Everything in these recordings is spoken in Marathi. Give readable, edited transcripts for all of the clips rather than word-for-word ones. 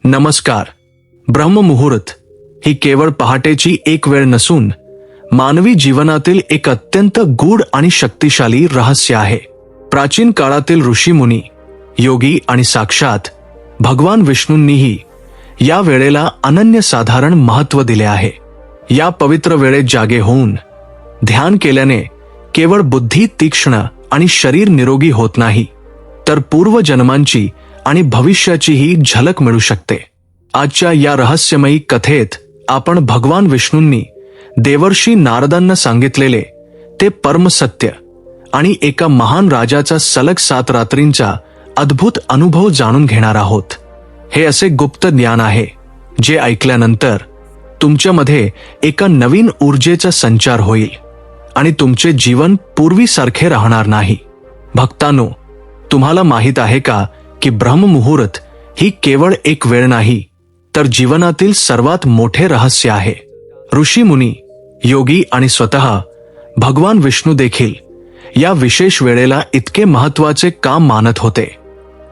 नमस्कार. ब्रह्ममुहूर्त ही केवळ पहाटेची एक वेळ नसून मानवी जीवनातील एक अत्यंत गूढ आणि शक्तिशाली रहस्य आहे. प्राचीन काळातील ऋषीमुनी, योगी आणि साक्षात भगवान विष्णूंनीही या वेळेला अनन्यसाधारण महत्त्व दिले आहे. या पवित्र वेळेत जागे होऊन ध्यान केल्याने केवळ बुद्धी तीक्ष्ण आणि शरीर निरोगी होत नाही, तर पूर्वजन्मांची आणि भविष्याचीही झलक मिळू शकते. आजच्या या रहस्यमयी कथेत आपण भगवान विष्णूंनी देवर्षी नारदांना सांगितलेले ते परमसत्य आणि एका महान राजाचा सलग 7 रात्रींचा अद्भुत अनुभव जाणून घेणार आहोत. हे असे गुप्त ज्ञान आहे जे ऐकल्यानंतर तुमच्यामध्ये एका नवीन ऊर्जेचा संचार होईल आणि तुमचे जीवन पूर्वीसारखे राहणार नाही. भक्तांनो, तुम्हाला माहीत आहे का की ब्रह्ममुहूर्त ही केवळ एक वेळ नाही, तर जीवनातील सर्वात मोठे रहस्य आहे. ऋषीमुनी, योगी आणि स्वतः भगवान विष्णू देखील या विशेष वेळेला इतके महत्त्वाचे काम मानत होते.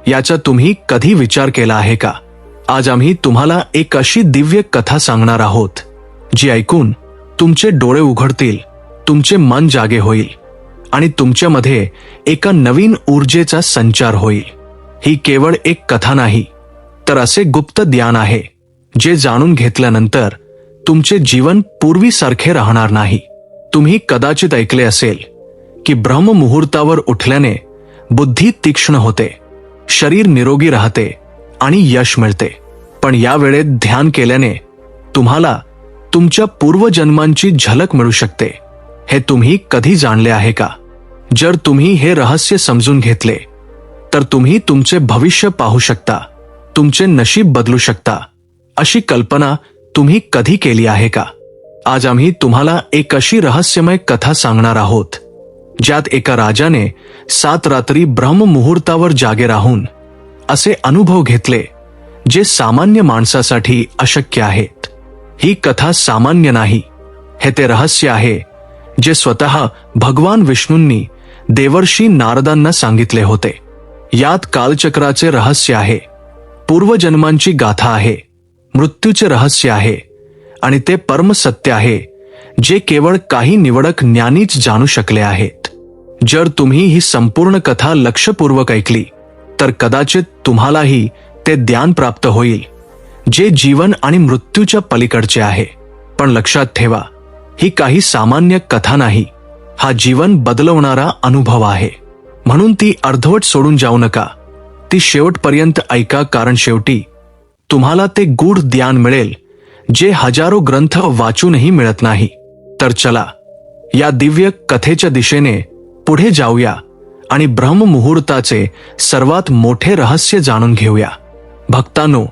याचा तुम्ही कधी विचार केला आहे का? आज आम्ही तुम्हाला एक अशी दिव्य कथा सांगणार आहोत जी ऐकून तुमचे डोळे उघडतील, तुमचे मन जागे होईल आणि तुमच्यामध्ये एका नवीन ऊर्जेचा संचार होईल. ही केवळ एक कथा नाही, तर असे गुप्त ज्ञान आहे जे जाणून घेतल्यानंतर तुमचे जीवन पूर्वीसारखे राहणार नाही. तुम्ही कदाचित ऐकले असेल की ब्रह्ममुहूर्तावर उठल्याने बुद्धी तीक्ष्ण होते, शरीर निरोगी राहते आणि यश मिळते. पण या वेळेत ध्यान केल्याने तुम्हाला तुमच्या पूर्वजन्मांची झलक मिळू शकते. हे तुम्ही कधी जाणले आहे का? जर तुम्ही हे रहस्य समजून घेतले तर तुम्ही तुमचे भविष्य पाहू शकता, तुमचे नशीब बदलू शकता. अशी कल्पना तुम्ही कधी केली आहे का? आज आम्ही तुम्हाला एक अशी रहस्यमय कथा सांगणार आहोत ज्यात एका राजाने 7 रात्री ब्रह्ममुहूर्तावर जागे राहून असे अनुभव घेतले जे सामान्य माणसासाठी अशक्य आहेत. ही कथा सामान्य नाही, हे ते रहस्य आहे जे स्वतः भगवान विष्णूंनी देवर्षी नारदांना सांगितले होते. यात कालचक्राचे रहस्य आहे, पूर्वजन्मांची गाथा आहे, मृत्यूचे रहस्य आहे आणि ते परमसत्य आहे जे केवळ काही निवडक ज्ञानीच जाणू शकले आहेत. जर तुम्ही ही संपूर्ण कथा लक्षपूर्वक ऐकली तर कदाचित तुम्हालाही ते ज्ञान प्राप्त होईल जे जीवन आणि मृत्यूच्या पलीकडचे आहे. पण लक्षात ठेवा, ही काही सामान्य कथा नाही, हा जीवन बदलवणारा अनुभव आहे. म्हणून ती अर्धवट सोडून जाऊ नका, ती शेवटपर्यंत ऐका, कारण शेवटी तुम्हाला ते गूढ ज्ञान मिळेल जे हजारो ग्रंथ वाचूनही मिळत नाही. तर चला या दिव्य कथेच्या दिशेने पुढे जाऊया आणि ब्रह्ममुहूर्ताचे सर्वात मोठे रहस्य जाणून घेऊया. भक्तांनो,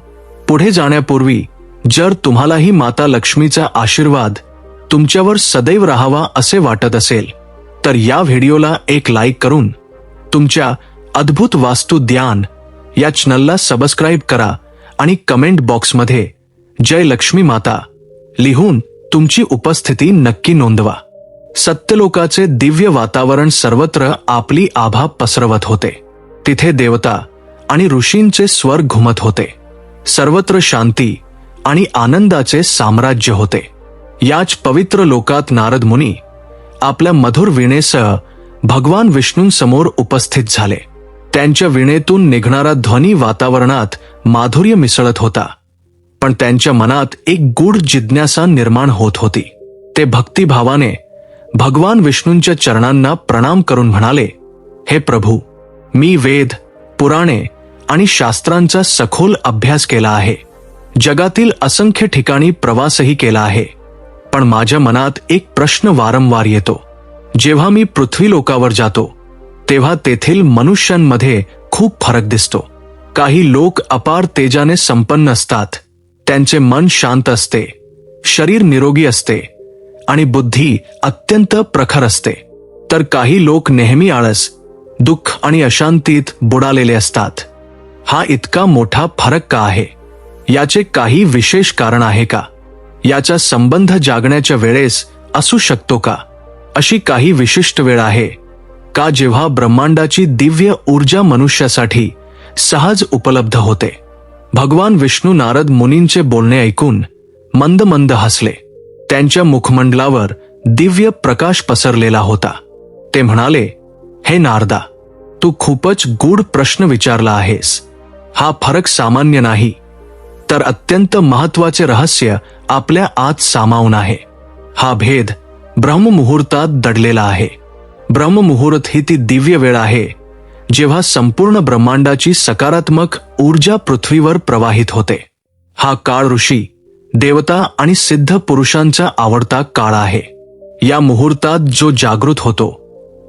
पुढे जाण्यापूर्वी जर तुम्हालाही माता लक्ष्मीचा आशीर्वाद तुमच्यावर सदैव राहावा असे वाटत असेल तर या व्हिडिओला एक लाईक करून तुमच्या अद्भुत वास्तु ज्ञान या चॅनलला सबस्क्राईब करा आणि कमेंट बॉक्समध्ये जय लक्ष्मी माता लिहून तुमची उपस्थिती नक्की नोंदवा. सत्यलोकाचे दिव्य वातावरण सर्वत्र आपली आभा पसरवत होते. तिथे देवता आणि ऋषींचे स्वर घुमत होते. सर्वत्र शांती आणि आनंदाचे साम्राज्य होते. याच पवित्र लोकात नारद मुनी आपल्या मधुर वीणेसह भगवान विष्णूंसमोर उपस्थित झाले. त्यांच्या वीणेतून निघणारा ध्वनी वातावरणात माधुर्य मिसळत होता, पण त्यांच्या मनात एक गूढ जिज्ञासा निर्माण होत होती. ते भक्तिभावाने भगवान विष्णूंच्या चरणांना प्रणाम करून म्हणाले, हे प्रभू, मी वेद, पुराणे आणि शास्त्रांचा सखोल अभ्यास केला आहे. जगातील असंख्य ठिकाणी प्रवासही केला आहे. पण माझ्या मनात एक प्रश्न वारंवार येतो. जेव्हा मी पृथ्वीलोकावर जातो तेव्हा तेथील मनुष्यांमध्ये खूप फरक दिसतो. काही लोक अपार तेजाने संपन्न असतात, त्यांचे मन शांत असते, शरीर निरोगी असते आणि बुद्धी अत्यंत प्रखर असते. तर काही लोक नेहमी आळस, दुःख आणि अशांतीत बुडालेले असतात. हा इतका मोठा फरक का आहे? याचे काही विशेष कारण आहे का? याचा संबंध जागण्याच्या वेळेस असू शकतो का? अशी काही विशिष्ट वेळ आहे का जेव्हा ब्रह्मांडाची दिव्य ऊर्जा मनुष्यासाठी सहज उपलब्ध होते? भगवान विष्णू नारद मुनींचे बोलणे ऐकून मंद मंद हसले. त्यांच्या मुखमंडलावर दिव्य प्रकाश पसरलेला होता. ते म्हणाले, हे नारदा, तू खूपच गूढ प्रश्न विचारला आहेस. हा फरक सामान्य नाही, तर अत्यंत महत्वाचे रहस्य आपल्या आत सामावून आहे. हा भेद ब्रह्ममुहूर्तात दडलेला आहे. ब्रह्ममुहूर्त ही ती दिव्य वेळ आहे जेव्हा संपूर्ण ब्रह्मांडाची सकारात्मक ऊर्जा पृथ्वीवर प्रवाहित होते. हा काळ ऋषी, देवता आणि सिद्ध पुरुषांचा आवडता काळ आहे. या मुहूर्तात जो जागृत होतो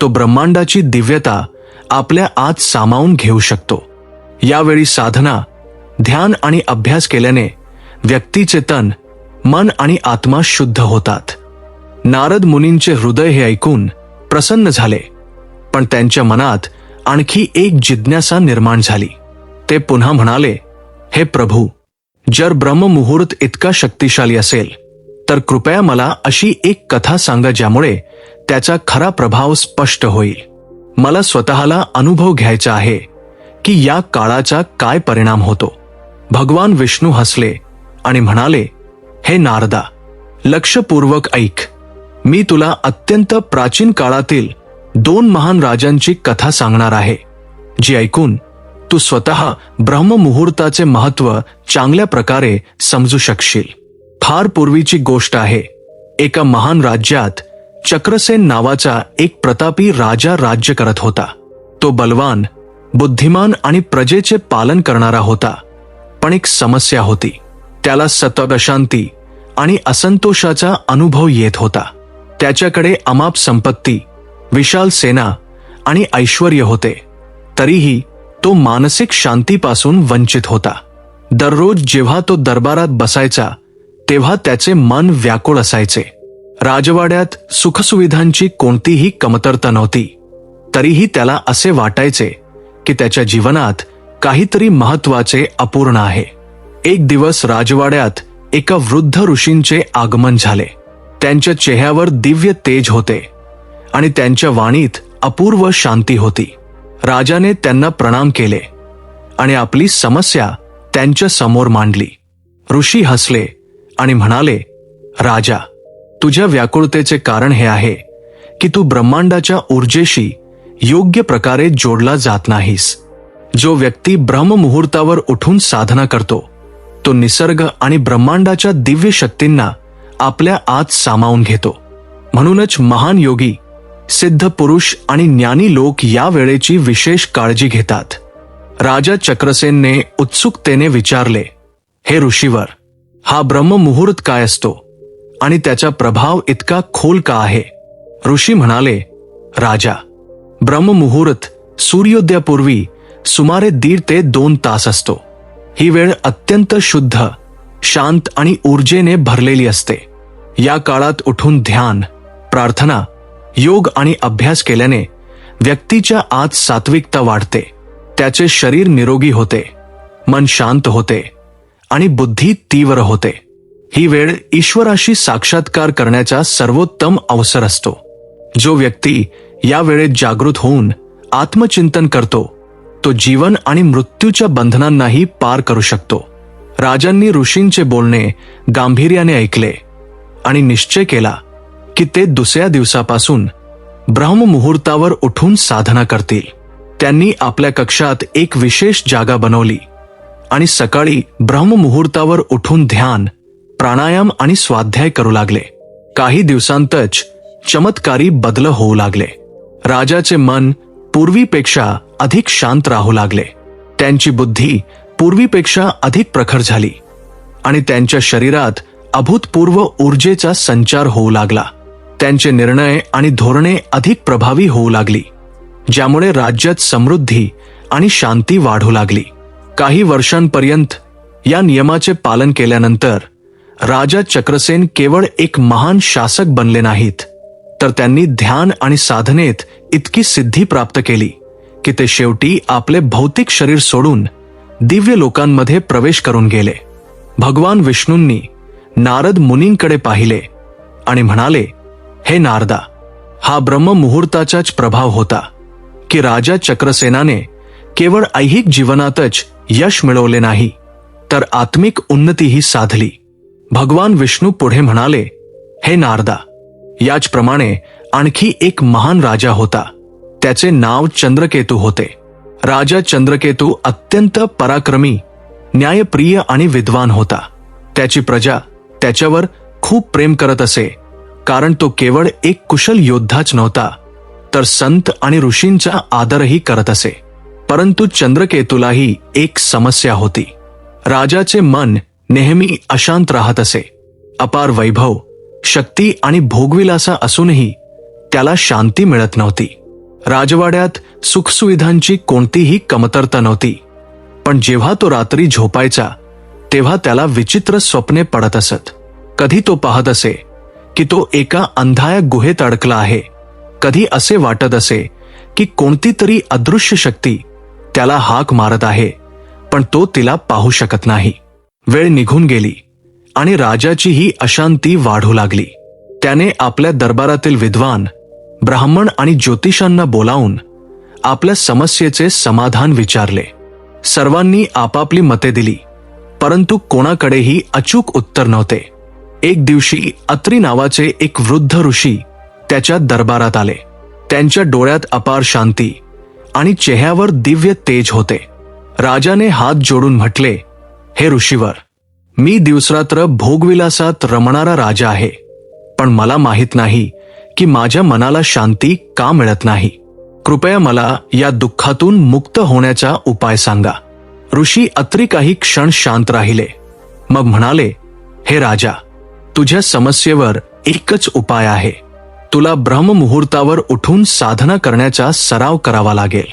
तो ब्रह्मांडाची दिव्यता आपल्या आत सामावून घेऊ शकतो. यावेळी साधना, ध्यान आणि अभ्यास केल्याने व्यक्तीचे तन, मन आणि आत्मा शुद्ध होतात. नारद मुनींचे हृदय हे ऐकून प्रसन्न झाले, पण त्यांच्या मनात आणखी एक जिज्ञासा निर्माण झाली. ते पुन्हा म्हणाले, हे प्रभू, जर ब्रह्ममुहूर्त इतका शक्तिशाली असेल तर कृपया मला अशी एक कथा सांगा ज्यामुळे त्याचा खरा प्रभाव स्पष्ट होईल. मला स्वतःला अनुभव घ्यायचा आहे की या काळाचा काय परिणाम होतो. भगवान विष्णू हसले आणि म्हणाले, हे नारदा, लक्षपूर्वक ऐक. मी तुला अत्यंत प्राचीन काळातील 2 महान राजांची कथा सांगणार आहे, जी ऐकून तू स्वतः ब्रह्ममुहूर्ताचे महत्त्व चांगल्या प्रकारे समजू शकशील. फार पूर्वीची गोष्ट आहे. एका महान राज्यात चक्रसेन नावाचा एक प्रतापी राजा राज्य करत होता. तो बलवान, बुद्धिमान आणि प्रजेचे पालन करणारा होता. पण एक समस्या होती. त्याला सतत अशांती आणि असंतोषाचा अनुभव येत होता. त्याच्याकडे अमाप संपत्ती, विशाल सेना आणि ऐश्वर्य होते, तरीही तो मानसिक शांतीपासून वंचित होता. दररोज जेव्हा तो दरबारात बसायचा तेव्हा त्याचे मन व्याकुळ असायचे. राजवाड्यात सुखसुविधांची कोणतीही कमतरता नव्हती, तरीही त्याला असे वाटायचे की त्याच्या जीवनात काहीतरी महत्वाचे अपूर्ण आहे. एक दिवस राजवाड्यात एका वृद्ध ऋषींचे आगमन झाले. त्यांच्या चेहऱ्यावर दिव्य तेज होते आणि त्यांच्या वाणीत अपूर्व शांती होती. राजाने त्यांना प्रणाम केले आणि आपली समस्या त्यांच्या समोर मांडली. ऋषी हसले आणि म्हणाले, राजा, तुझ्या व्याकुळतेचे कारण हे आहे की तू ब्रह्मांडाच्या ऊर्जेशी योग्य प्रकारे जोडला जात नाहीस. जो व्यक्ती ब्रह्ममुहूर्तावर उठून साधना करतो तो निसर्ग आणि ब्रह्मांडाच्या दिव्य शक्तींना आपल्या आत सामावून घेतो. म्हणूनच महान योगी, सिद्ध पुरुष आणि ज्ञानी लोक या वेळेची विशेष काळजी घेतात. राजा चक्रसेनने उत्सुकतेने विचारले, हे ऋषीवर, हा ब्रह्ममुहूर्त काय असतो आणि त्याचा प्रभाव इतका खोल का आहे? ऋषी म्हणाले, राजा, ब्रह्ममुहूर्त सूर्योदयापूर्वी सुमारे 1.5 ते 2 तास असतो. ही वेळ अत्यंत शुद्ध, शांत आणि ऊर्जेने भरलेली असते. या काळात उठून ध्यान, प्रार्थना, योग आणि अभ्यास केल्याने व्यक्तीच्या आत सात्विकता वाढते. त्याचे शरीर निरोगी होते, मन शांत होते आणि बुद्धी तीव्र होते. ही वेळ ईश्वराशी साक्षात्कार करण्याचा सर्वोत्तम अवसर असतो. जो व्यक्ती या वेळेत जागृत होऊन आत्मचिंतन करतो तो जीवन आणि मृत्यूच्या बंधनांनाही पार करू शकतो. राजांनी ऋषींचे बोलणे गांभीर्याने ऐकले आणि निश्चय केला की ते दुसऱ्या दिवसापासून ब्रह्ममुहूर्तावर उठून साधना करतील. त्यांनी आपल्या कक्षात एक विशेष जागा बनवली आणि सकाळी ब्रह्ममुहूर्तावर उठून ध्यान, प्राणायाम आणि स्वाध्याय करू लागले. काही दिवसांतच चमत्कारी बदल होऊ लागले. राजाचे मन पूर्वीपेक्षा अधिक शांत राहू लागले. त्यांची बुद्धी पूर्वीपेक्षा अधिक प्रखर झाली आणि त्यांच्या शरीरात अभूतपूर्व ऊर्जेचा संचार होऊ लागला. त्यांचे निर्णय आणि धोरणे अधिक प्रभावी होऊ लागली, ज्यामुळे राज्यात समृद्धी आणि शांती वाढू लागली. काही वर्षांपर्यंत या नियमाचे पालन केल्यानंतर राजा चक्रसेन केवळ एक महान शासक बनले नाहीत, तर त्यांनी ध्यान आणि साधनेत इतकी सिद्धी प्राप्त केली की ते शेवटी आपले भौतिक शरीर सोडून दिव्य लोकांमध्ये प्रवेश करून गेले. भगवान विष्णूंनी नारद मुनींकडे पाहिले आणि म्हणाले, हे नारदा, हा ब्रह्ममुहूर्ताचाच प्रभाव होता की राजा चक्रसेनाने केवळ ऐहिक जीवनातच यश मिळवले नाही, तर आत्मिक उन्नतीही साधली. भगवान विष्णू पुढे म्हणाले, हे नारदा, याचप्रमाणे आणखी एक महान राजा होता. त्याचे नाव चंद्रकेतू होते. राजा चंद्रकेतू अत्यंत पराक्रमी, न्यायप्रिय आणि विद्वान होता. त्याची प्रजा त्याच्यावर खूप प्रेम करत असे, कारण तो केवळ एक कुशल योद्धाच नव्हता, तर संत आणि ऋषींचा आदरही करत असे. परंतु चंद्रकेतूलाही एक समस्या होती. राजाचे मन नेहमी अशांत राहत असे. अपार वैभव, शक्ती आणि भोगविलासा असूनही त्याला शांती मिळत नव्हती. राजवाड्यात सुखसुविधांची कोणतीही कमतरता नव्हती. पण जेव्हा तो रात्री झोपायचा तेव्हा त्याला विचित्र स्वप्ने पडत असत. कधी तो पाहत असे की तो एका अंधाया गुहेत अडकला आहे. कधी असे वाटत असे की कोणती तरी अदृश्य शक्ती त्याला हाक मारत आहे, पण तो तिला पाहू शकत नाही. वेळ निघून गेली आणि राजाचीही अशांती वाढू लागली. त्याने आपल्या दरबारातील विद्वान, ब्राह्मण आणि ज्योतिषांना बोलावून आपल्या समस्येचे समाधान विचारले. सर्वांनी आपापली मते दिली, परंतु कोणाकडेही अचूक उत्तर नव्हते. एक दिवशी अत्री नावाचे एक वृद्ध ऋषी त्याच्या दरबारात आले. त्यांच्या डोळ्यात अपार शांती आणि चेहऱ्यावर दिव्य तेज होते. राजाने हात जोडून म्हटले, हे ऋषीवर, मी दिवसरात्र भोगविलासात रमणारा राजा आहे, पण मला माहित नाही की माझ्या मनाला शांती का मिळत नाही. कृपया मला या दुःखातून मुक्त होण्याचा उपाय सांगा. ऋषी अत्री काही क्षण शांत राहिले. मग म्हणाले, हे राजा, तुझ्या समस्येवर एकच उपाय आहे. तुला ब्रह्ममुहूर्तावर उठून साधना करण्याचा सराव करावा लागेल.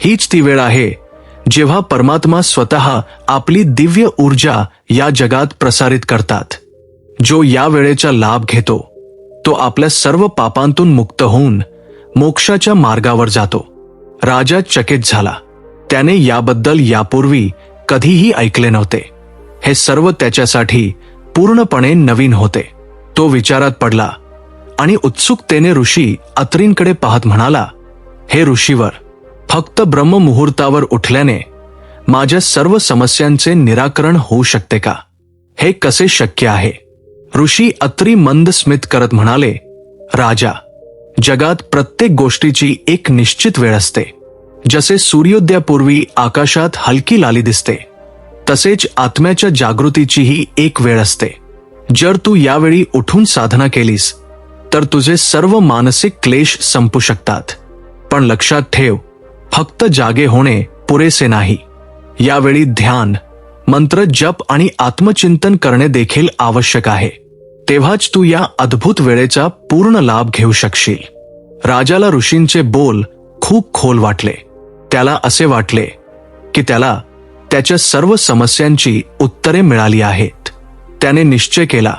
हीच ती वेळ आहे जेव्हा परमात्मा स्वतः आपली दिव्य ऊर्जा या जगात प्रसारित करतात. जो या वेळेचा लाभ घेतो तो आपल्या सर्व पापांतून मुक्त होऊन मोक्षाच्या मार्गावर जातो. राजा चकित झाला. त्याने याबद्दल यापूर्वी कधीही ऐकले नव्हते. हे सर्व त्याच्यासाठी पूर्णपणे नवीन होते. तो विचारात पडला आणि उत्सुकतेने ऋषी अत्रींकडे पाहत म्हणाला, हे ऋषीवर, फक्त ब्रह्ममुहूर्तावर उठल्याने माझ्या सर्व समस्यांचे निराकरण होऊ शकते का? हे कसे शक्य आहे? ऋषी अत्री मंद स्मित करत म्हणाले, राजा, जगात प्रत्येक गोष्टीची एक निश्चित वेळ असते. जसे सूर्योदयापूर्वी आकाशात हलकी लाली दिसते, तसेच आत्म्याच्या जागृतीचीही एक वेळ असते. जर तू यावेळी उठून साधना केलीस तर तुझे सर्व मानसिक क्लेश संपू शकतात. पण लक्षात ठेव, फक्त जागे होणे पुरेसे नाही. यावेळी ध्यान, मंत्र जप आणि आत्मचिंतन करणे देखील आवश्यक आहे. तेव्हाच तू या अद्भुत वेळेचा पूर्ण लाभ घेऊ शकशील. राजाला ऋषींचे बोल खूप खोल वाटले. त्याला असे वाटले की त्याला त्याच्या सर्व समस्यांची उत्तरे मिळाली आहेत. त्याने निश्चय केला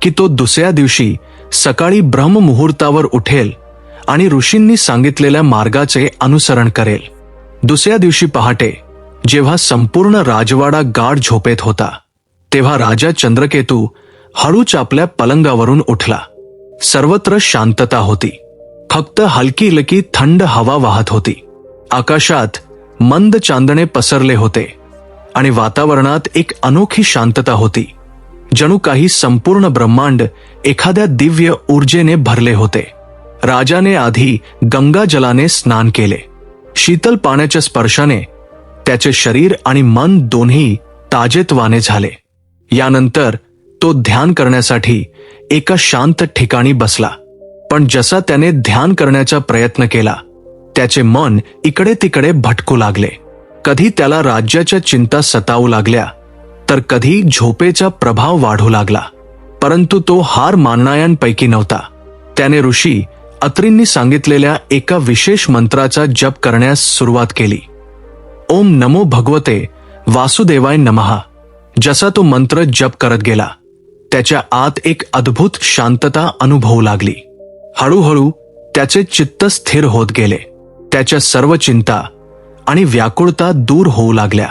की तो दुसऱ्या दिवशी सकाळी ब्रह्ममुहूर्तावर उठेल आणि ऋषींनी सांगितलेल्या मार्गाचे अनुसरण करेल. दुसऱ्या दिवशी पहाटे जेव्हा संपूर्ण राजवाडा गाढ झोपेत होता, तेव्हा राजा चंद्रकेतू हळूच आपल्या पलंगावरून उठला. सर्वत्र शांतता होती. फक्त हलकी थंड हवा वाहत होती. आकाशात मंद चांदणे पसरले होते आणि वातावरणात एक अनोखी शांतता होती. जणू काही संपूर्ण ब्रह्मांड एखाद्या दिव्य ऊर्जेने भरले होते. राजाने आधी गंगा जलाने स्नान केले. शीतल पाण्याच्या स्पर्शाने त्याचे शरीर आणि मन दोन्ही ताजेतवाने झाले. यानंतर तो ध्यान करण्यासाठी एका शांत ठिकाणी बसला. पण जसा त्याने ध्यान करण्याचा प्रयत्न केला, त्याचे मन इकडे तिकडे भटकू लागले. कधी त्याला राज्याच्या चिंता सतावू लागल्या, तर कधी झोपेचा प्रभाव वाढू लागला. परंतु तो हार मानणाऱ्यांपैकी नव्हता. त्याने ऋषी अत्रींनी सांगितलेल्या एका विशेष मंत्राचा जप करण्यास सुरुवात केली. ओम नमो भगवते वासुदेवाय नमः. जसा तो मंत्र जप करत गेला, त्याच्या आत एक अद्भुत शांतता अनुभवू लागली. हळूहळू त्याचे चित्त स्थिर होत गेले. त्याच्या सर्व चिंता आणि व्याकुळता दूर होऊ लागल्या.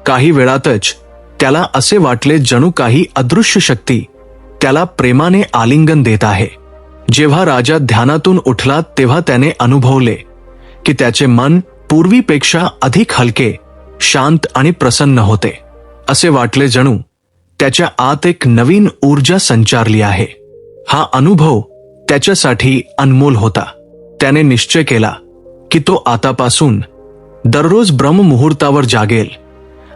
काही वेळातच त्याला असे वाटले जणू काही अदृश्य शक्ती त्याला प्रेमाने आलिंगन देत आहे. जेव्हा राजा ध्यानातून उठला तेव्हा त्याने अनुभवले की त्याचे मन पूर्वीपेक्षा अधिक हलके, शांत आणि प्रसन्न होते. असे वाटले जणू त्याच्या आत एक नवीन ऊर्जा संचारली आहे. हा अनुभव त्याच्यासाठी अनमोल होता. त्याने निश्चय केला की तो आतापासून दररोज ब्रह्ममुहूर्तावर जागेल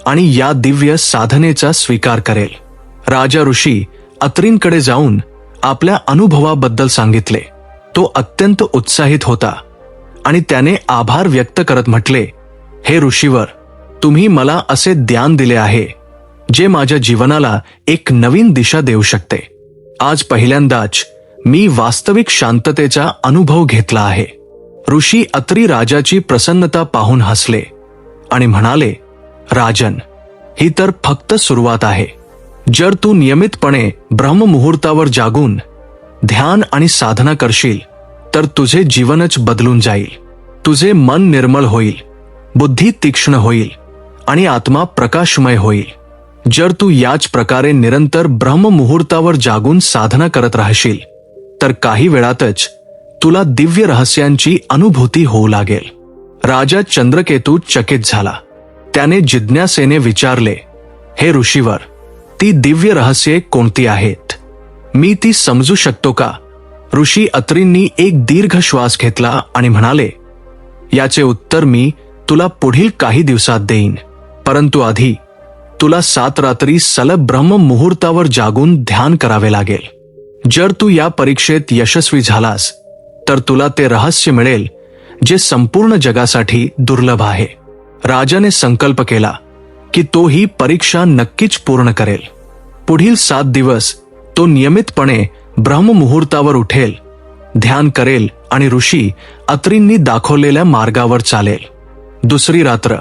आणि या दिव्य साधनेचा स्वीकार करेल. राजा ऋषी अत्रींकडे जाऊन आपल्या अनुभवाबद्दल सांगितले. तो अत्यंत उत्साहित होता आणि त्याने आभार व्यक्त करत म्हटले, हे ऋषीवर, तुम्ही मला असे ज्ञान दिले आहे जे माझ्या जीवनाला एक नवीन दिशा देऊ शकते. आज पहिल्यांदाच मी वास्तविक शांततेचा अनुभव घेतला आहे. ऋषी अत्री राजाची प्रसन्नता पाहून हसले आणि म्हणाले, राजन, ही तर फक्त सुरुवात आहे. जर तू नियमितपणे ब्रह्ममुहूर्तावर जागून ध्यान आणि साधना करशील तर तुझे जीवनच बदलून जाईल. तुझे मन निर्मळ होईल, बुद्धी तीक्ष्ण होईल आणि आत्मा प्रकाशमय होईल. जर तू याच प्रकारे निरंतर ब्रह्ममुहूर्तावर जागून साधना करत राहशील तर काही वेळातच तुला दिव्य रहस्यांची अनुभूती होऊ लागेल. राजा चंद्रकेतू चकित झाला. त्याने जिज्ञासेने विचारले, हे ऋषीवर, ती दिव्य रहस्ये कोणती आहेत? मी ती समजू शकतो का? ऋषी अत्रींनी एक दीर्घ श्वास घेतला आणि म्हणाले, याचे उत्तर मी तुला पुढील काही दिवसात देईन, परंतु आधी तुला 7 रात्री सलग ब्रह्ममुहूर्तावर जागून ध्यान करावे लागेल. जर तू या परीक्षेत यशस्वी झालास तर तुला ते रहस्य मिळेल जे संपूर्ण जगासाठी दुर्लभ आहे. राजाने संकल्प केला की तो ही परीक्षा नक्कीच पूर्ण करेल. पुढील 7 दिवस तो नियमितपणे ब्रह्ममुहूर्तावर उठेल, ध्यान करेल आणि ऋषी अत्रींनी दाखवलेल्या मार्गावर चालेल. दुसरी रात्र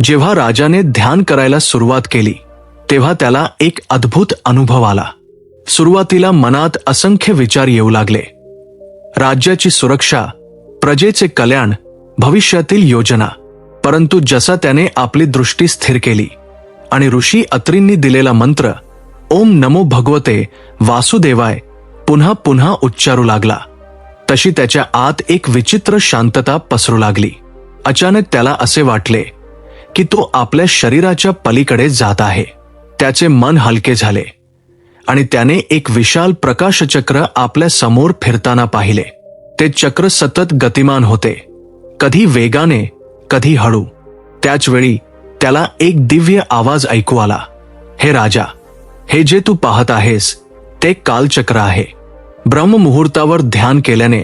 जेव्हा राजाने ध्यान करायला सुरुवात केली तेव्हा त्याला एक अद्भुत अनुभव आला. सुरुवातीला मनात असंख्य विचार येऊ लागले. राज्याची सुरक्षा, प्रजेचे कल्याण, भविष्यातील योजना. परंतु जसा त्याने आपली दृष्टी स्थिर केली आणि ऋषी अत्रींनी दिलेला मंत्र ओम नमो भगवते वासुदेवाय पुन्हा पुन्हा उच्चारू लागला, तशी त्याच्या आत एक विचित्र शांतता पसरू लागली. अचानक त्याला असे वाटले की तो आपल्या शरीराच्या पलीकडे जात आहे. त्याचे मन हलके झाले आणि त्याने एक विशाल प्रकाशचक्र आपल्या समोर फिरताना पाहिले. ते चक्र सतत गतिमान होते, कधी वेगाने, कधी हळू. त्याच वेळी त्याला एक दिव्य आवाज ऐकू आला, हे राजा, हे जे तू पाहत आहेस ते कालचक्र आहे. ब्रह्ममुहूर्तावर ध्यान केल्याने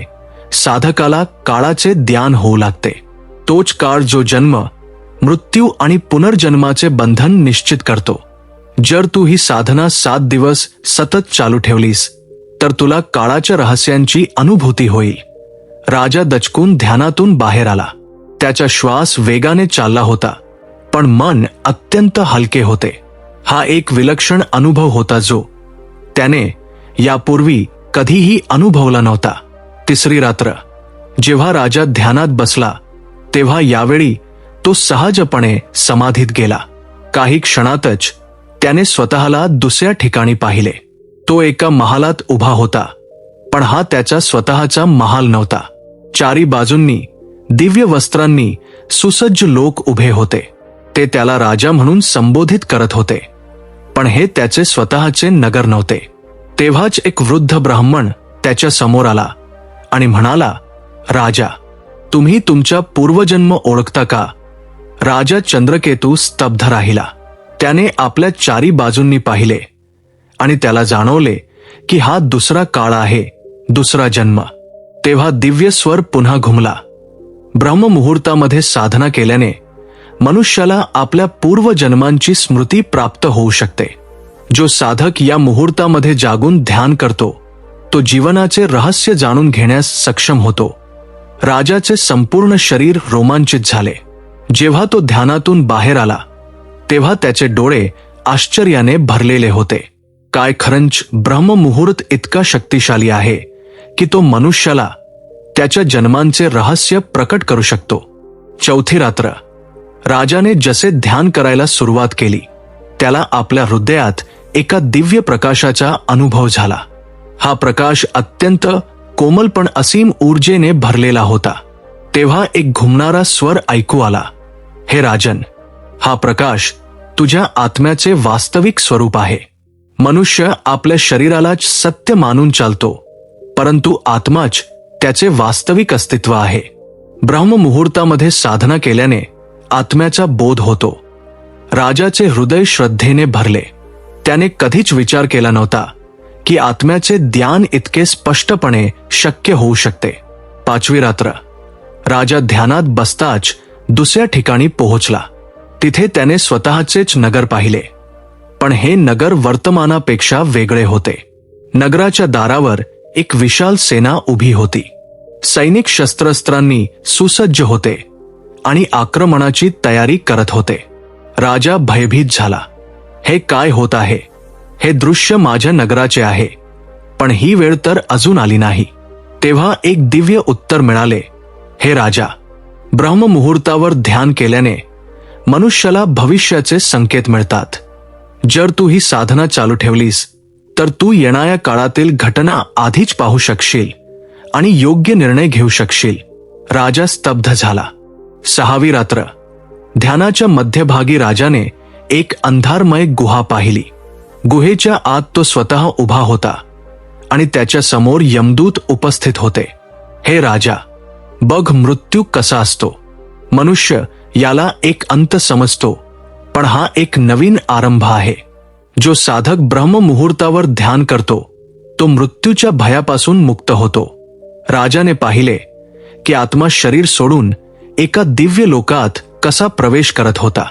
साधकाला काळाचे ज्ञान होऊ लागते. तोच काळ जो जन्म, मृत्यू आणि पुनर्जन्माचे बंधन निश्चित करतो. जर तू ही साधना 7 दिवस सतत चालू ठेवलीस तर तुला काळाच्या रहस्यांची अनुभूती होईल. राजा दचकून ध्यानातून बाहेर आला. त्याचा श्वास वेगाने चालला होता, पण मन अत्यंत हलके होते. हा एक विलक्षण अनुभव होता जो त्याने यापूर्वी कधीही अनुभवला नव्हता. तिसरी रात्र जेव्हा राजा ध्यानात बसला तेव्हा यावेळी तो सहजपणे समाधीत गेला. काही क्षणातच त्याने स्वतःला दुसऱ्या ठिकाणी पाहिले. तो एका महालात उभा होता, पण हा त्याचा स्वतःचा महाल नव्हता. चारी बाजूंनी दिव्य वस्त्रांनी सुसज्ज लोक उभे होते. ते त्याला राजा म्हणून संबोधित करत होते, पण हे त्याचे स्वतःचे नगर नव्हते. तेव्हाच एक वृद्ध ब्राह्मण त्याच्या समोर आला आणि म्हणाला, राजा, तुम्ही तुमचा पूर्वजन्म ओळखता का? राजा चंद्रकेतू स्तब्ध राहिला. त्याने आपल्या चारी बाजूंनी पाहिले आणि त्याला जाणवले की हा दुसरा काळ आहे, दुसरा जन्म. तेव्हा दिव्य स्वर पुन्हा घुमला. ब्रह्ममुहूर्तामध्ये साधना केल्याने मनुष्याला आपल्या पूर्वजन्मांची स्मृती प्राप्त होऊ शकते. जो साधक या मुहूर्तामध्ये जागून ध्यान करतो तो जीवनाचे रहस्य जाणून घेण्यास सक्षम होतो. राजाचे संपूर्ण शरीर रोमांचित झाले. जेव्हा तो ध्यानातून बाहेर आला तेव्हा त्याचे डोळे आश्चर्याने भरलेले होते. काय खरंच ब्रह्ममुहूर्त इतका शक्तिशाली आहे की तो मनुष्याला त्याच्या जन्मांचे रहस्य प्रकट करू शकतो. चौथी रात्र राजाने जसे ध्यान करायला सुरुवात केली त्याला आपल्या हृदयात एका दिव्य प्रकाशाचा अनुभव झाला. हा प्रकाश अत्यंत कोमल पण असीम ऊर्जेने भरलेला होता. तेव्हा एक घुमणारा स्वर ऐकू आला, हे राजन, हा प्रकाश तुझ्या आत्म्याचे वास्तविक स्वरूप आहे. मनुष्य आपल्या शरीरालाच सत्य मानून चालतो, परंतु आत्माच त्याचे वास्तविक अस्तित्व आहे. ब्रह्ममुहूर्तामध्ये साधना केल्याने आत्म्याचा बोध होतो. राजाचे हृदय श्रद्धेने भरले. त्याने कधीच विचार केला नव्हता की आत्म्याचे ध्यान इतके स्पष्टपणे शक्य होऊ शकते. 5वी रात्र. राजा ध्यानात बसताच दुसऱ्या ठिकाणी पोहोचला. तिथे त्याने स्वतःचेच नगर पाहिले, पण हे नगर वर्तमानापेक्षा वेगळे होते. नगराच्या दारावर एक विशाल सेना उभी होती. सैनिक शस्त्रास्त्रांनी सुसज्ज होते आणि आक्रमणाची तयारी करत होते. राजा भयभीत झाला. हे काय होत आहे? हे दृश्य माझ्या नगराचे आहे, पण ही वेळ तर अजून आली नाही. तेव्हा एक दिव्य उत्तर मिळाले. हे राजा, ब्रह्ममुहूर्तावर ध्यान केल्याने मनुष्याला भविष्याचे संकेत मिळतात. जर तू ही साधना चालू ठेवलीस तर तू येणाऱ्या काळातील घटना आधीच पाहू शकशील आणि योग्य निर्णय घेऊ शकशील. राजा स्तब्ध झाला. 6वी रात्र. ध्यानाच्या मध्यभागी राजाने एक अंधारमय गुहा पाहिली. गुहेच्या आत तो स्वतः उभा होता आणि त्याच्या समोर यमदूत उपस्थित होते. हे राजा, बघ मृत्यू कसा असतो. मनुष्य याला एक अंत समजतो, पण हा एक नवीन आरंभ आहे. जो साधक ब्रह्ममुहूर्तावर ध्यान करतो तो मृत्यूच्या भयापासून मुक्त होतो. राजाने पाहिले की आत्मा शरीर सोडून एका दिव्य लोकात कसा प्रवेश करत होता.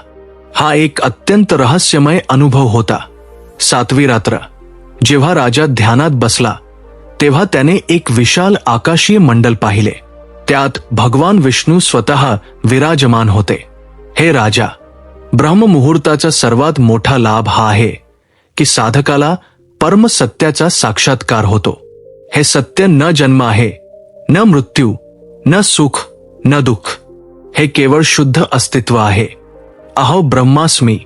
हा एक अत्यंत रहस्यमय अनुभव होता. 7वी रात्र. जेव्हा राजा ध्यानात बसला तेव्हा त्याने एक विशाल आकाशीय मंडल पाहिले. त्यात भगवान विष्णू स्वतः विराजमान होते. हे राजा, ब्रह्ममुहूर्ताचा सर्वात मोठा लाभ हा आहे की साधकाला परमसत्याचा साक्षात्कार होतो. हे सत्य न जन्म आहे, न मृत्यू, न सुख, न दुःख. हे केवळ शुद्ध अस्तित्व आहे. अहो ब्रह्मास्मी.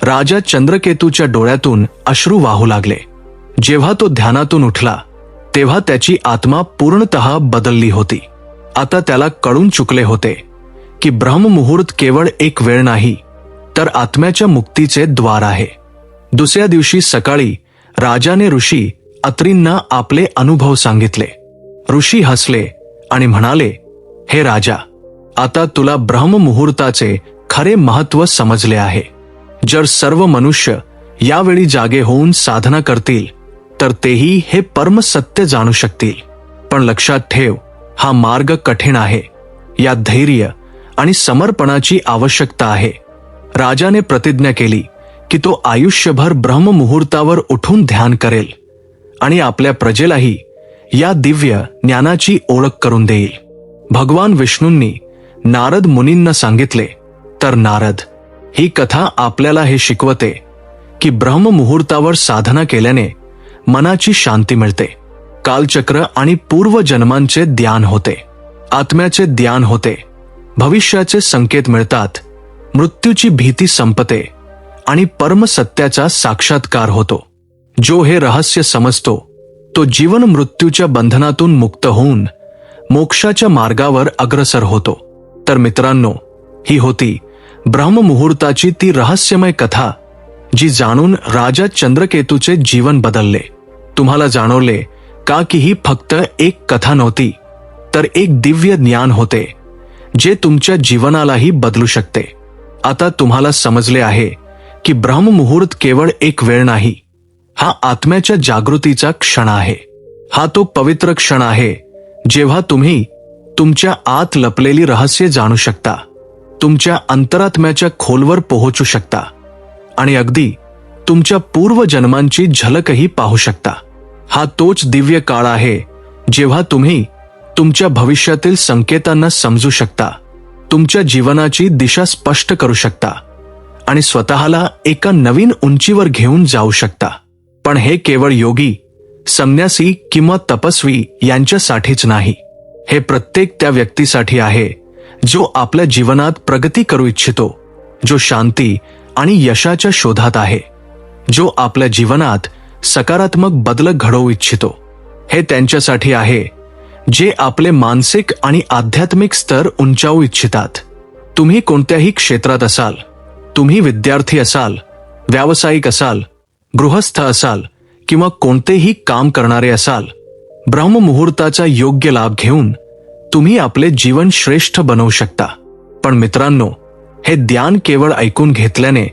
राजा चंद्रकेतूच्या डोळ्यातून अश्रू वाहू लागले. जेव्हा तो ध्यानातून उठला तेव्हा त्याची आत्मा पूर्णतः बदलली होती. आता त्याला कळून चुकले होते की ब्रह्ममुहूर्त केवळ एक वेळ नाही, तर आत्म्याच्या मुक्तीचे द्वार आहे. दुसऱ्या दिवशी सकाळी राजाने ऋषी अत्रींना आपले अनुभव सांगितले. ऋषी हसले आणि म्हणाले, हे राजा, आता तुला ब्रह्ममुहूर्ताचे खरे महत्त्व समजले आहे. जर सर्व मनुष्य यावेळी जागे होऊन साधना करतील तर तेही हे परमसत्य जाणू शकतील. पण लक्षात ठेव, हा मार्ग कठीण आहे. यात धैर्य आणि समर्पणाची आवश्यकता आहे. राजाने प्रतिज्ञा केली की तो आयुष्यभर ब्रह्ममुहूर्तावर उठून ध्यान करेल आणि आपल्या प्रजेलाही या दिव्य ज्ञानाची ओळख करून देईल. भगवान विष्णूंनी नारद मुनींना सांगितले तर नारद, ही कथा आपल्याला हे शिकवते की ब्रह्ममुहूर्तावर साधना केल्याने मनाची शांती मिळते. कालचक्र आणि पूर्वजन्मांचे ध्यान होते, आत्म्याचे ध्यान होते, भविष्याचे संकेत मिळतात, मृत्यूची भीती संपते आणि परमसत्याचा साक्षात्कार होतो. जो हे रहस्य समजतो तो जीवन मृत्यूच्या बंधनातून मुक्त होऊन मोक्षाच्या मार्गावर अग्रसर होतो. तर मित्रांनो, ही होती ब्रह्ममुहूर्ताची ती रहस्यमय कथा जी जाणून राजा चंद्रकेतूचे जीवन बदलले. तुम्हाला जाणवले का की ही फक्त एक कथा नव्हती, तर एक दिव्य ज्ञान होते जे तुमच्या जीवनालाही बदलू शकते. आता तुम्हाला समजले आहे की ब्रह्ममुहूर्त केवळ एक वेळ नाही, हा आत्म्याच्या जागृतीचा क्षण आहे. हा तो पवित्र क्षण आहे जेव्हा तुम्ही तुमच्या आत लपलेली रहस्य जाणू शकता, तुमच्या अंतरात्म्याच्या खोलवर पोहोचू शकता आणि अगदी तुमच्या पूर्वजन्मांची झलकही पाहू शकता. हा तोच दिव्य काळ आहे जेव्हा तुम्ही तुमच्या भविष्यातील संकेतांना समजू शकता, तुमच्या जीवनाची दिशा स्पष्ट करू शकता आणि स्वतःला एका नवीन उंचीवर घेऊन जाऊ शकता. पण हे केवळ योगी, संन्यासी किंवा तपस्वी यांच्यासाठीच नाही. हे प्रत्येक त्या व्यक्तीसाठी आहे जो आपल्या जीवनात प्रगती करू इच्छितो, जो शांती आणि यशाच्या शोधात आहे, जो आपल्या जीवनात सकारात्मक बदल घडवू इच्छितो. हे त्यांच्यासाठी आहे जे आपले मानसिक आणि आध्यात्मिक स्तर उंचावू इच्छितात. तुम्ही कोणत्याही क्षेत्रात असाल, तुम्ही विद्यार्थी असाल, व्यावसायिक असाल, गृहस्थ असाल किंवा कोणतेही काम करणारे असाल, ब्रह्ममुहूर्ताचा योग्य लाभ घेऊन तुम्ही आपले जीवन श्रेष्ठ बनवू शकता. पण मित्रांनो, हे ध्यान केवळ ऐकून घेतल्याने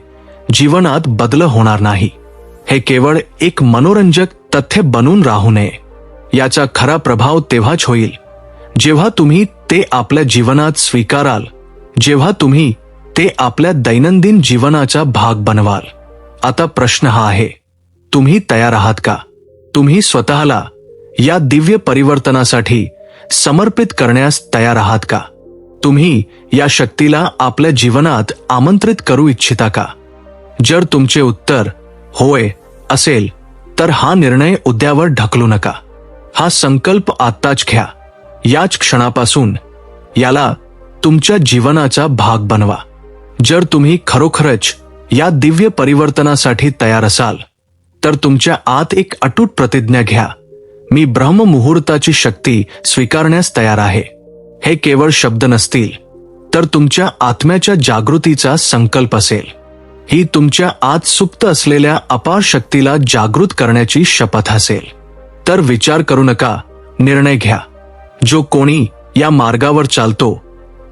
जीवनात बदल होणार नाही. हे केवळ एक मनोरंजक तथ्य बनून राहू नये. याचा खरा प्रभाव तेव्हाच होईल जेव्हा तुम्ही ते आपल्या जीवनात स्वीकाराल, जेव्हा तुम्ही ते आपल्या दैनंदिन जीवनाचा भाग बनवाल. आता प्रश्न हा आहे, तुम्ही तयार आहात का? तुम्ही स्वतःला या दिव्य परिवर्तनासाठी समर्पित करण्यास तयार आहात का? तुम्ही या शक्तीला आपल्या जीवनात आमंत्रित करू इच्छिता का? जर तुमचे उत्तर होय असेल तर हा निर्णय उद्यावर ढकलू नका. हा संकल्प आत्ताच घ्या. याच क्षणापासून याला तुमच्या जीवनाचा भाग बनवा. जर तुम्ही खरोखरच या दिव्य परिवर्तनासाठी तयार असाल तर तुमच्या आत एक अटूट प्रतिज्ञा घ्या. मी ब्रह्ममुहूर्ताची शक्ती स्वीकारण्यास तयार आहे. हे केवळ शब्द नसतील तर तुमच्या आत्म्याच्या जागृतीचा संकल्प असेल. ही तुमच्या आत सुप्त असलेल्या अपार शक्तीला जागृत करण्याची शपथ असेल. तर विचार करू नका, निर्णय घ्या. जो कोणी या मार्गावर चालतो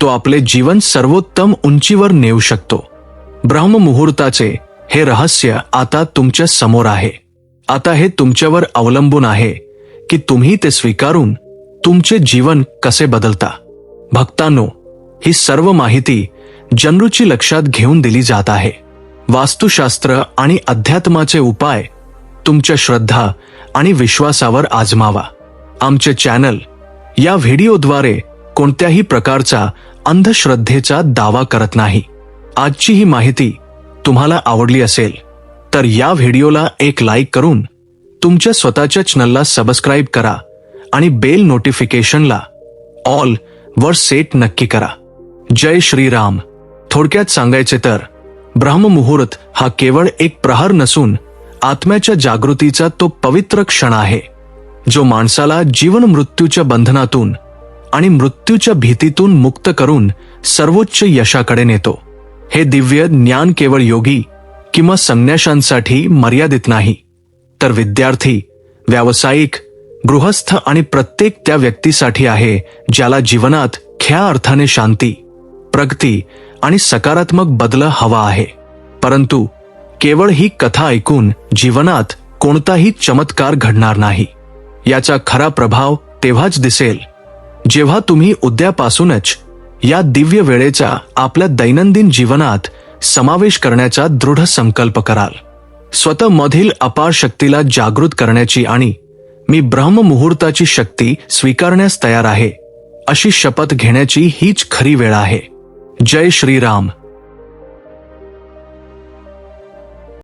तो आपले जीवन सर्वोत्तम उंचीवर नेऊ शकतो. ब्रह्ममुहूर्ताचे हे रहस्य आता तुमच्या समोर आहे. आता हे तुमच्यावर अवलंबून आहे की तुम्ही ते स्वीकारून तुमचे जीवन कसे बदलता. भक्तांनो, ही सर्व माहिती जनरूची लक्षात घेऊन दिली जात आहे. वास्तुशास्त्र आणि अध्यात्माचे उपाय तुमच्या श्रद्धा आणि विश्वासावर आजमावा. आमचे चॅनल या व्हिडिओद्वारे कोणत्याही प्रकारचा अंधश्रद्धेचा दावा करत नाही. आजची ही माहिती तुम्हाला आवडली असेल तर या व्हिडिओला एक लाईक करून तुमच्या स्वतःच्या चॅनलला सबस्क्राईब करा आणि बेल नोटिफिकेशनला ऑल वर सेट नक्की करा. जय श्रीराम. थोडक्यात सांगायचे तर ब्रह्ममुहूर्त हा केवळ एक प्रहर नसून आत्म्याच्या जागृतीचा तो पवित्र क्षण आहे जो माणसाला जीवन मृत्यूच्या बंधनातून आणि मृत्यूच्या भीतीतून मुक्त करून सर्वोच्च यशाकडे नेतो. हे दिव्य ज्ञान केवळ योगी किंवा संन्याशांसाठी मर्यादित नाही, तर विद्यार्थी, व्यावसायिक, गृहस्थ आणि प्रत्येक त्या व्यक्तीसाठी आहे ज्याला जीवनात खऱ्या अर्थाने शांती, प्रगती आणि सकारात्मक बदल हवा आहे. परंतु केवळ ही कथा ऐकून जीवनात कोणताही चमत्कार घडणार नाही. याचा खरा प्रभाव तेव्हाच दिसेल जेव्हा तुम्ही उद्यापासूनच या दिव्य वेळेचा आपल्या दैनंदिन जीवनात समावेश करण्याचा दृढ संकल्प कराल. स्वतःमधील अपार शक्तीला जागृत करण्याची आणि मी ब्रह्ममुहूर्ताची शक्ती स्वीकारण्यास तयार आहे अशी शपथ घेण्याची हीच खरी वेळ आहे. जय श्रीराम.